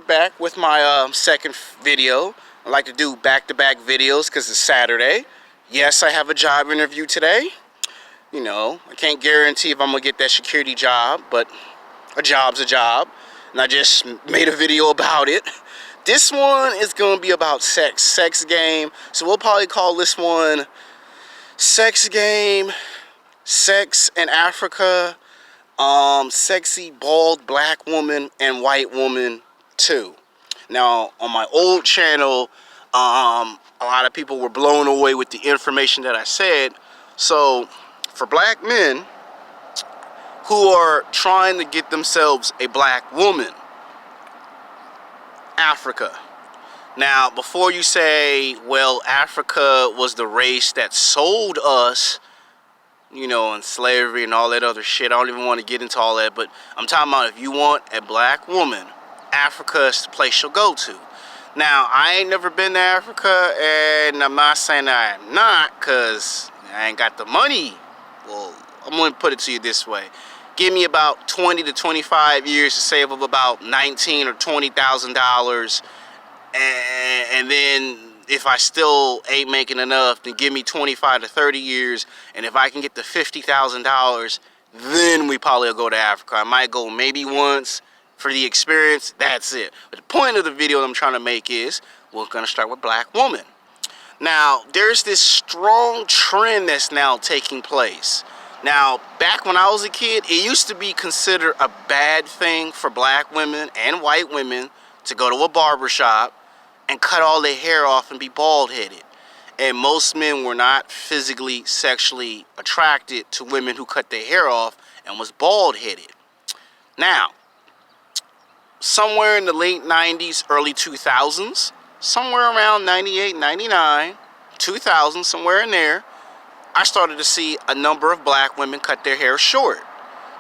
back with my second video. I like to do back-to-back videos because it's Saturday. Yes, I have a job interview today. You know, I can't guarantee if I'm going to get that security job, but a job's a job. And I just made a video about it. This one is going to be about sex game. So we'll probably call this one Sex Game, Sex in Africa, Sexy Bald Black Woman and White Woman 2. Now, on my old channel, a lot of people were blown away with the information that I said. So, for black men who are trying to get themselves a black woman, Africa. Now, before you say, well, Africa was the race that sold us, you know, in slavery and all that other shit. I don't even want to get into all that, but I'm talking about if you want a black woman, Africa is the place you'll go to. Now, I ain't never been to Africa, and I'm not saying that I'm not, because I ain't got the money. Well, I'm going to put it to you this way. Give me about 20 to 25 years to save up about $19,000 or $20,000, and then if I still ain't making enough, then give me 25 to 30 years, and if I can get to $50,000, then we probably will go to Africa. I might go maybe once for the experience, that's it. But the point of the video that I'm trying to make is, we're going to start with black woman. Now, there's this strong trend that's now taking place. Now, back when I was a kid, it used to be considered a bad thing for black women and white women to go to a barber shop and cut all their hair off and be bald-headed. And most men were not physically, sexually attracted to women who cut their hair off and was bald-headed. Now, somewhere in the late 90s, early 2000s, somewhere around 98, 99, 2000, somewhere in there, I started to see a number of black women cut their hair short.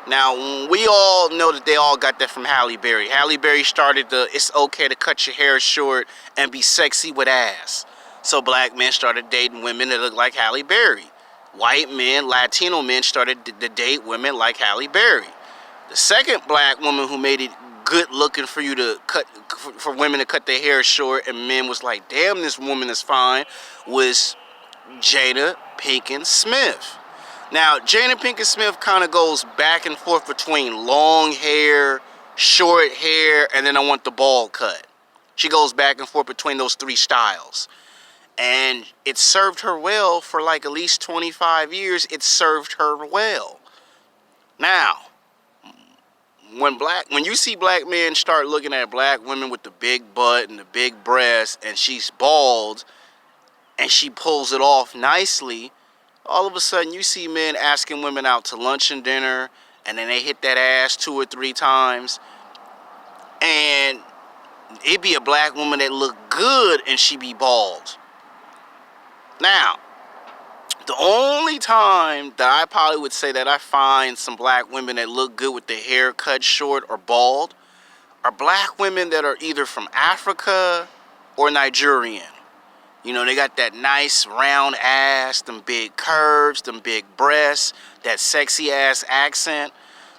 Now, we all know that they all got that from Halle Berry. Halle Berry started the, it's okay to cut your hair short and be sexy with ass. So black men started dating women that look like Halle Berry. White men, Latino men started to date women like Halle Berry. The second black woman who made it good looking for you to cut, for women to cut their hair short and men was like, damn, this woman is fine, was Jada Pinkett Smith. Now, Jada Pinkett Smith kind of goes back and forth between long hair, short hair, and then I want the bald cut. She goes back and forth between those three styles. And it served her well for like at least 25 years. It served her well. Now, when you see black men start looking at black women with the big butt and the big breasts, and she's bald, and she pulls it off nicely, all of a sudden you see men asking women out to lunch and dinner, and then they hit that ass 2 or 3 times, and it be a black woman that look good and she be bald. Now, the only time that I probably would say that I find some black women that look good with their hair cut short or bald are black women that are either from Africa or Nigerian. You know, they got that nice round ass, them big curves, them big breasts, that sexy ass accent.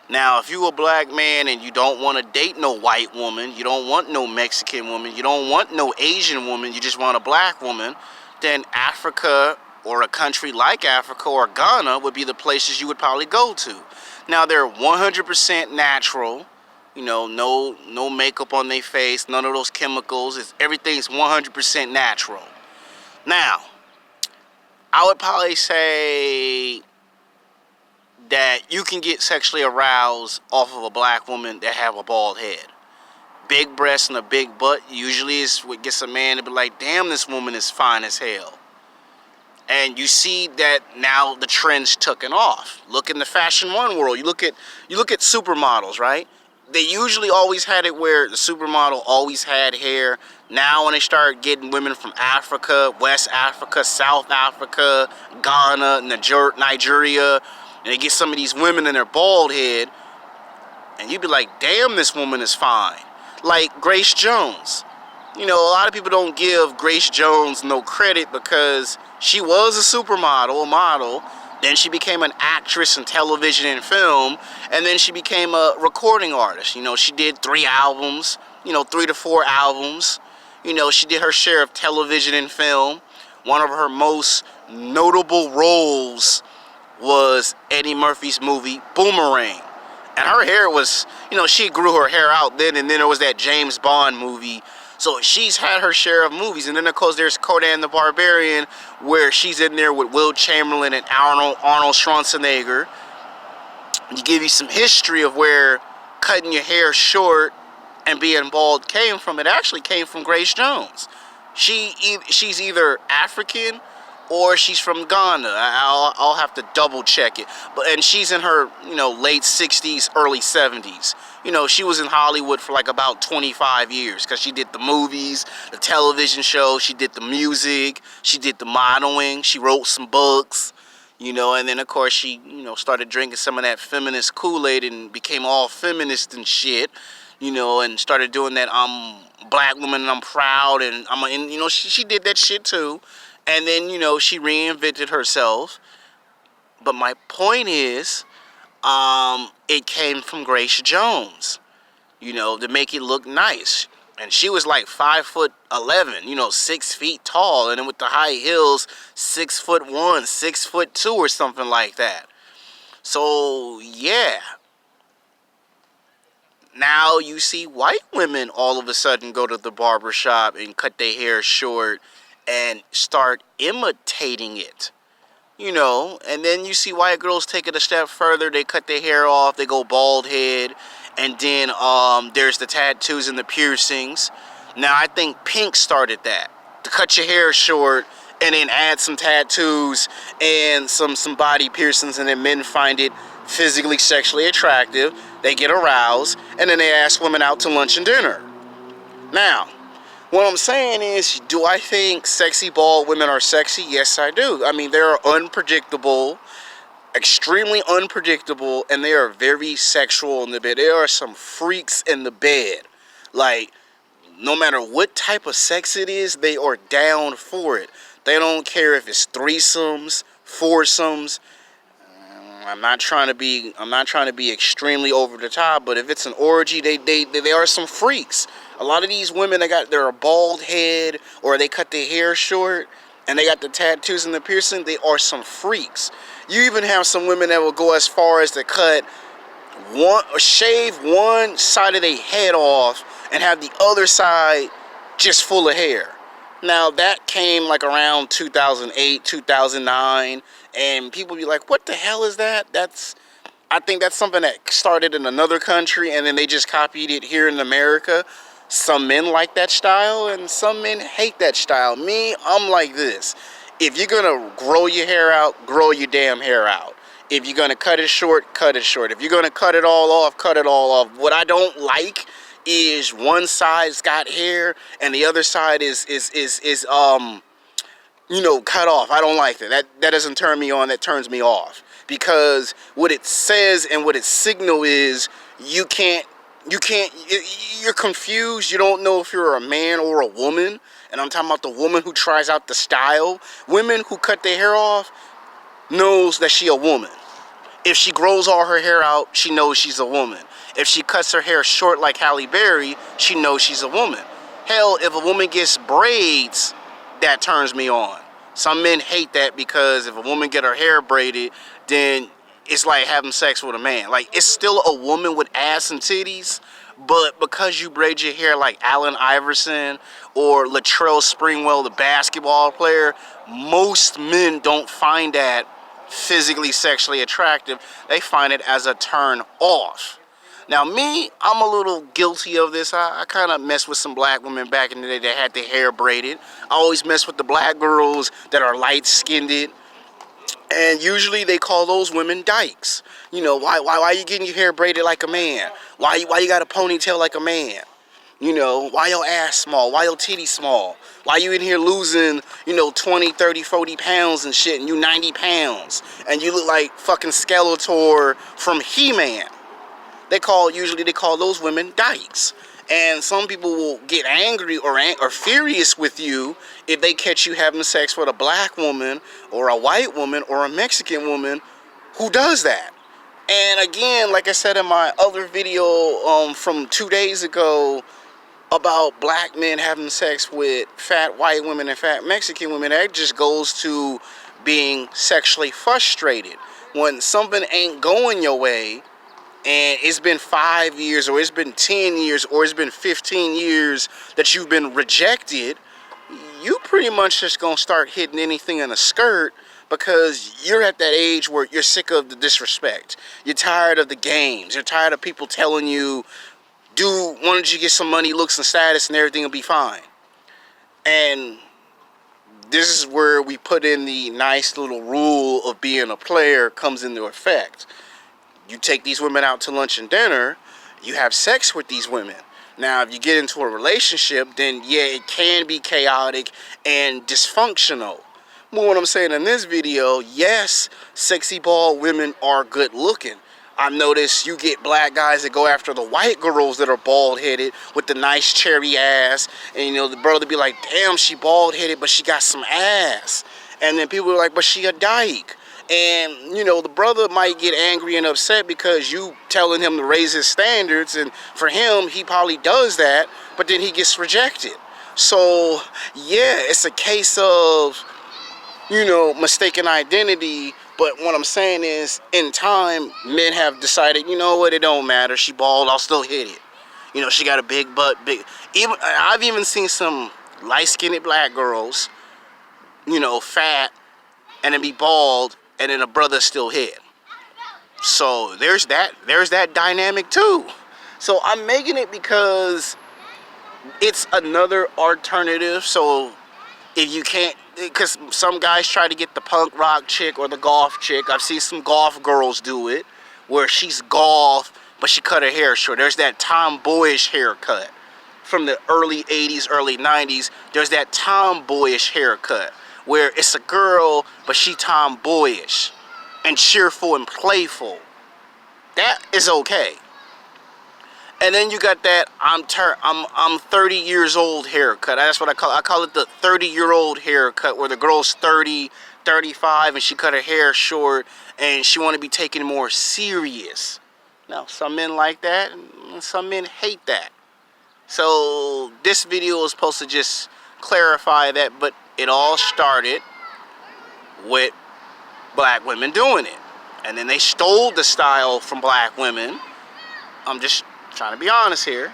Now, if you a black man and you don't want to date no white woman, you don't want no Mexican woman, you don't want no Asian woman, you just want a black woman, then Africa or a country like Africa or Ghana would be the places you would probably go to. Now, they're 100% natural. You know, no makeup on their face, none of those chemicals. Everything's 100% natural. Now, I would probably say that you can get sexually aroused off of a black woman that have a bald head. Big breasts and a big butt usually is what gets a man to be like, damn, this woman is fine as hell. And you see that now the trend's taken off. Look in the fashion one world. You look at supermodels, right? They usually always had it where the supermodel always had hair. Now when they start getting women from Africa, West Africa, South Africa, Ghana, Nigeria, and they get some of these women in their bald head, and you'd be like, damn, this woman is fine. Like Grace Jones. You know, a lot of people don't give Grace Jones no credit because she was a supermodel, a model. Then she became an actress in television and film. And then she became a recording artist. You know, she did 3 albums. 3 to 4 albums. She did her share of television and film. One of her most notable roles was Eddie Murphy's movie Boomerang. And her hair was, she grew her hair out then, and then there was that James Bond movie. So she's had her share of movies. And then, of course, there's Conan the Barbarian, where she's in there with Will Chamberlain and Arnold Schwarzenegger. To give you some history of where cutting your hair short and being bald came from, it actually came from Grace Jones. She's either African or she's from Ghana. I'll have to double check it. And she's in her, late 60s, early 70s. She was in Hollywood for like about 25 years because she did the movies, the television shows, she did the music, she did the modeling, she wrote some books, and then of course she, started drinking some of that feminist Kool-Aid and became all feminist and shit, and started doing that black woman and I'm proud and she did that shit too. And then, she reinvented herself. But my point is, it came from Grace Jones, to make it look nice. And she was like 5'11", 6 feet tall. And then with the high heels, 6'1", 6'2", or something like that. So, yeah. Now you see white women all of a sudden go to the barber shop and cut their hair short and start imitating it, and then you see white girls take it a step further. They cut their hair off, they go bald head, and then there's the tattoos and the piercings. Now I think Pink started that, to cut your hair short and then add some tattoos and some body piercings, and then men find it physically, sexually attractive. They get aroused, and then they ask women out to lunch and dinner. Now, what I'm saying is, do I think sexy bald women are sexy? Yes, I do. I mean, they are unpredictable, extremely unpredictable, and they are very sexual in the bed. There are some freaks in the bed. Like, no matter what type of sex it is, they are down for it. They don't care if it's threesomes, foursomes. I'm not trying to be extremely over the top, but if it's an orgy, they are some freaks. A lot of these women, they're a bald head, or they cut their hair short, and they got the tattoos and the piercing. They are some freaks. You even have some women that will go as far as to shave one side of their head off and have the other side just full of hair. Now that came like around 2008, 2009, and people be like, "What the hell is that?" I think that's something that started in another country, and then they just copied it here in America. Some men like that style, and some men hate that style. Me, I'm like this. If you're gonna grow your hair out, grow your damn hair out. If you're gonna cut it short, cut it short. If you're gonna cut it all off, cut it all off. What I don't like is one side's got hair and the other side is cut off. I don't like that. That doesn't turn me on. That turns me off, because what it says and what its signal is, you're confused. You don't know if you're a man or a woman. And I'm talking about the woman who tries out the style. Women who cut their hair off knows that she a woman. If she grows all her hair out, she knows she's a woman. If she cuts her hair short like Halle Berry, she knows she's a woman. Hell, if a woman gets braids, that turns me on. Some men hate that, because if a woman get her hair braided, then it's like having sex with a man. Like, it's still a woman with ass and titties, but because you braid your hair like Allen Iverson or Latrell Sprewell, the basketball player, most men don't find that physically, sexually attractive. They find it as a turn off. Now me, I'm a little guilty of this. I kind of messed with some black women back in the day that had their hair braided. I always mess with the black girls that are light-skinned. And usually they call those women dykes. Why are you getting your hair braided like a man? Why you got a ponytail like a man? Why your ass small? Why your titties small? Why you in here losing, 20, 30, 40 pounds and shit, and you 90 pounds? And you look like fucking Skeletor from He-Man. They call those women dykes. And some people will get angry or furious with you if they catch you having sex with a black woman or a white woman or a Mexican woman who does that. And again, like I said in my other video from 2 days ago, about black men having sex with fat white women and fat Mexican women. That just goes to being sexually frustrated. When something ain't going your way, and it's been 5 years, or it's been 10 years, or it's been 15 years that you've been rejected, you pretty much just gonna start hitting anything in a skirt, because you're at that age where you're sick of the disrespect. You're tired of the games. You're tired of people telling you, dude, why don't you get some money, looks, and status, and everything will be fine. And this is where we put in the nice little rule of being a player comes into effect. You take these women out to lunch and dinner, you have sex with these women. Now, if you get into a relationship, then yeah, it can be chaotic and dysfunctional. But what I'm saying in this video, yes, sexy bald women are good looking. I've noticed you get black guys that go after the white girls that are bald-headed with the nice cherry ass. And, you know, the brother be like, damn, she bald-headed, but she got some ass. And then people are like, but she a dyke. And, you know, the brother might get angry and upset because you telling him to raise his standards. And for him, he probably does that, but then he gets rejected. So, yeah, it's a case of, you know, mistaken identity. But what I'm saying is, in time, men have decided, you know what, it don't matter. She bald, I'll still hit it. You know, she got a big butt, big. I've even seen some light-skinned black girls, you know, fat, and then be bald, and then a brother still hit. So there's that dynamic too. So I'm making it because it's another alternative. So if you can't, because some guys try to get the punk rock chick or the golf chick. I've seen some golf girls do it, where she's golf, but she cut her hair short. There's that tomboyish haircut from the early 80s, early 90s. There's that tomboyish haircut where it's a girl, but she tomboyish and cheerful and playful. That is okay. And then you got that I'm 30 years old haircut. That's what I call it. I call it the 30-year-old haircut, where the girl's 30, 35, and she cut her hair short, and she want to be taken more serious. Now, some men like that, and some men hate that. So this video is supposed to just clarify that, but it all started with black women doing it. And then they stole the style from black women. I'm just trying to be honest here.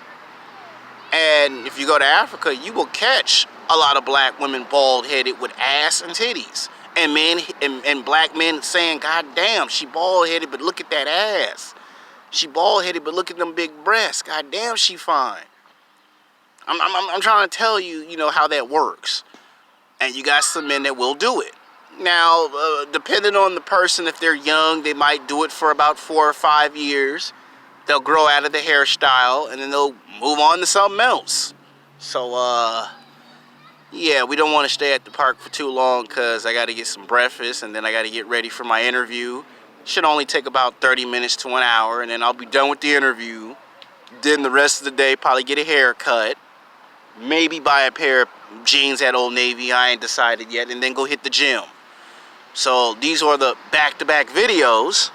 And if you go to Africa, you will catch a lot of black women bald-headed with ass and titties. And men and black men saying, God damn, she bald-headed, but look at that ass. She bald-headed, but look at them big breasts. God damn, she fine. I'm trying to tell you, you know, how that works. And you got some men that will do it. Now, depending on the person, if they're young, they might do it for about 4 or 5 years. They'll grow out of the hairstyle, and then they'll move on to something else. So, yeah, we don't want to stay at the park for too long, because I got to get some breakfast, and then I got to get ready for my interview. Should only take about 30 minutes to an hour, and then I'll be done with the interview. Then the rest of the day, probably get a haircut. Maybe buy a pair of jeans at Old Navy. I ain't decided yet. And then go hit the gym. So these are the back-to-back videos.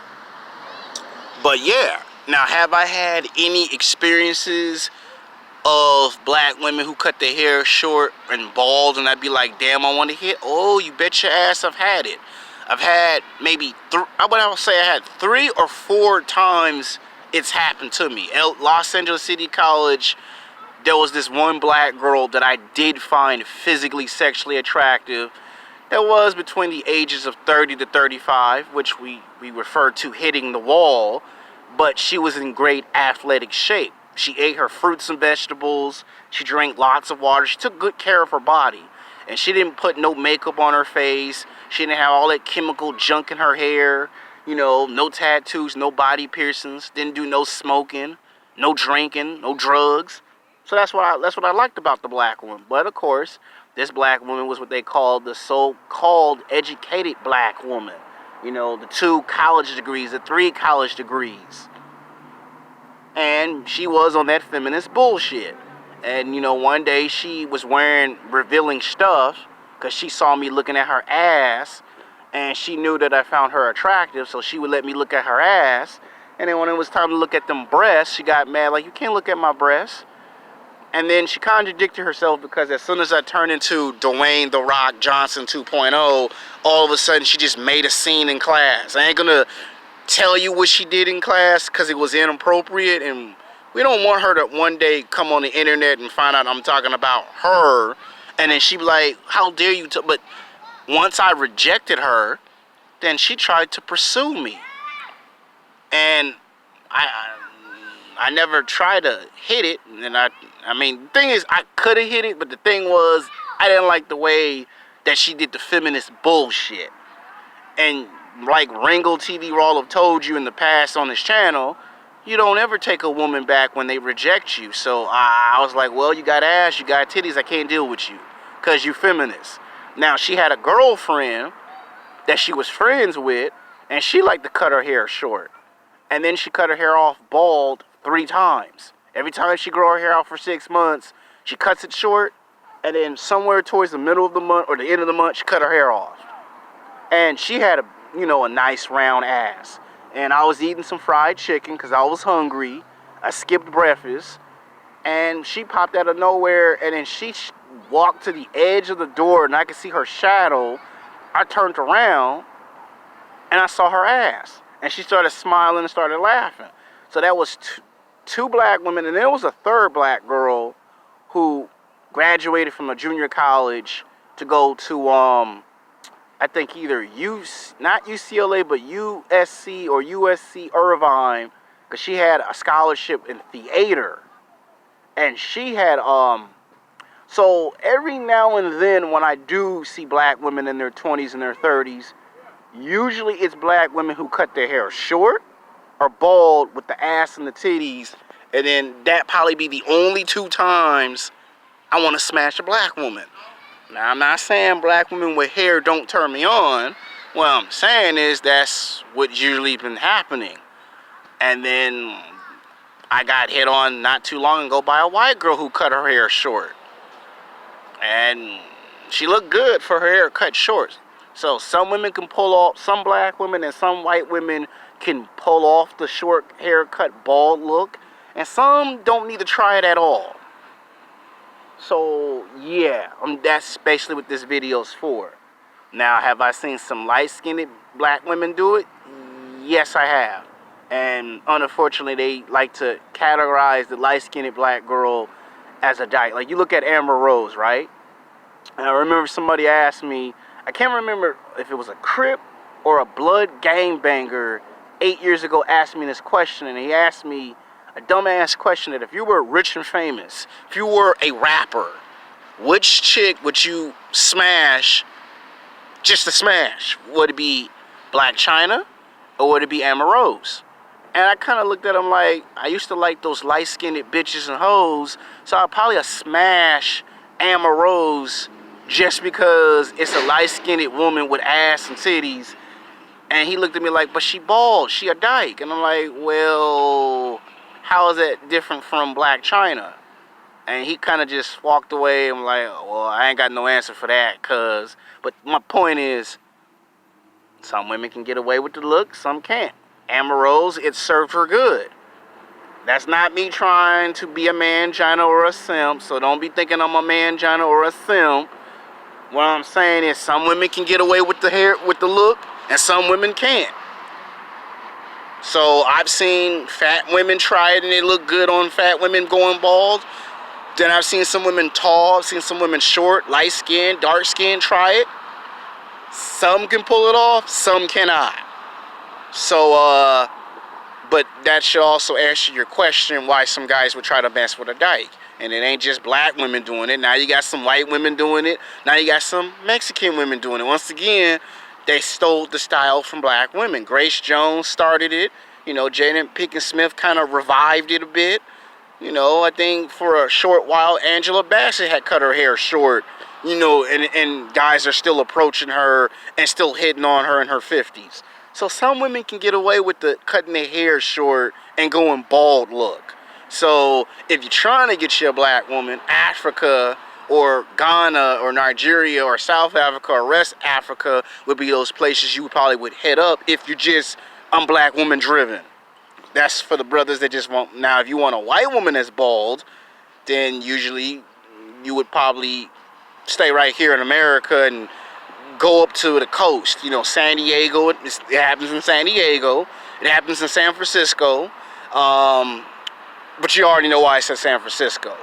But yeah. Now, have I had any experiences of black women who cut their hair short and bald, and I'd be like, damn, I want to hit? Oh, you bet your ass I've had it. I've had maybe, I would say I had 3 or 4 times it's happened to me. Los Angeles City College, there was this one black girl that I did find physically, sexually attractive. That was between the ages of 30 to 35, which we refer to hitting the wall. But she was in great athletic shape. She ate her fruits and vegetables. She drank lots of water. She took good care of her body. And she didn't put no makeup on her face. She didn't have all that chemical junk in her hair. You know, no tattoos, no body piercings. Didn't do no smoking, no drinking, no drugs. So that's what I liked about the black woman. But of course, this black woman was what they called the so-called educated black woman. You know, the 2 college degrees, the 3 college degrees. And she was on that feminist bullshit. And, you know, one day she was wearing revealing stuff because she saw me looking at her ass. And she knew that I found her attractive, so she would let me look at her ass. And then when it was time to look at them breasts, she got mad, like, you can't look at my breasts. And then she contradicted herself because as soon as I turned into Dwayne The Rock Johnson 2.0, all of a sudden she just made a scene in class. I ain't gonna tell you what she did in class because it was inappropriate, and we don't want her to one day come on the internet and find out I'm talking about her, and then she be like, how dare you? But once I rejected her, then she tried to pursue me. And I never tried to hit it, and I mean, the thing is, I could have hit it, but the thing was, I didn't like the way that she did the feminist bullshit. And like Ringo TV Raw have told you in the past on this channel, you don't ever take a woman back when they reject you. So I was like, well, you got ass, you got titties, I can't deal with you because you feminist. Now, she had a girlfriend that she was friends with, and she liked to cut her hair short. And then she cut her hair off bald 3 times. Every time she grew her hair out for 6 months, she cuts it short, and then somewhere towards the middle of the month or the end of the month, she cut her hair off. And she had a nice round ass. And I was eating some fried chicken because I was hungry. I skipped breakfast, and she popped out of nowhere, and then she walked to the edge of the door, and I could see her shadow. I turned around, and I saw her ass. And she started smiling and started laughing. So that was two black women, and there was a third black girl who graduated from a junior college to go to I think either not UCLA, but USC or USC Irvine, because she had a scholarship in theater. And she had so every now and then when I do see black women in their 20s and their 30s, usually it's black women who cut their hair short or bald with the ass and the titties, and then that probably be the only 2 times I want to smash a black woman. Now, I'm not saying black women with hair don't turn me on. What I'm saying is that's what's usually been happening. And then I got hit on not too long ago by a white girl who cut her hair short. And she looked good for her hair cut short. So some women can pull off, some black women and some white women can pull off the short haircut bald look, and some don't need to try it at all. So yeah, that's basically what this video's for. Now, have I seen some light-skinned black women do it? Yes, I have. And unfortunately, they like to categorize the light-skinned black girl as a dyke. Like, you look at Amber Rose, right? And I remember somebody asked me, I can't remember if it was a Crip or a Blood gangbanger 8 years ago, asked me this question, and he asked me a dumbass question that if you were rich and famous, if you were a rapper, which chick would you smash just to smash? Would it be Blac Chyna or would it be Amber Rose? And I kind of looked at him like, I used to like those light-skinned bitches and hoes, so I'd probably smash Amber Rose just because it's a light-skinned woman with ass and titties. And he looked at me like, but she bald, she a dyke. And I'm like, well, how is that different from Blac Chyna? And he kind of just walked away. I'm like, well, I ain't got no answer for that, cuz. But my point is, some women can get away with the look, some can't. Amber Rose, it served her good. That's not me trying to be a mangina or a simp, so don't be thinking I'm a mangina or a simp. What I'm saying is some women can get away with the hair, with the look, and some women can't. So I've seen fat women try it and they look good on fat women going bald. Then I've seen some women tall, I've seen some women short, light skin, dark skin try it. Some can pull it off, some cannot. So, but that should also answer your question why some guys would try to mess with a dyke. And it ain't just black women doing it. Now you got some white women doing it. Now you got some Mexican women doing it. Once again, they stole the style from black women. Grace Jones started it. You know, Jada Pinkett Smith kind of revived it a bit. You know, I think for a short while, Angela Bassett had cut her hair short. You know, and guys are still approaching her and still hitting on her in her 50s. So some women can get away with the cutting their hair short and going bald look. So if you're trying to get you a black woman, Africa or Ghana or Nigeria or South Africa or West Africa would be those places you probably would head up if you're just black woman driven. That's for the brothers that just want. Now, if you want a white woman that's bald, then usually you would probably stay right here in America and go up to the coast. You know, San Diego, it happens in San Diego. It happens in San Francisco. But you already know why I said San Francisco.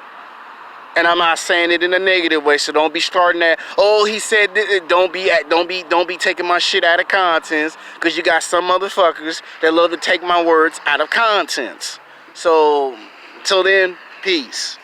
And I'm not saying it in a negative way, so don't be starting that. Oh, he said don't be taking my shit out of context, because you got some motherfuckers that love to take my words out of context. So, till then, peace.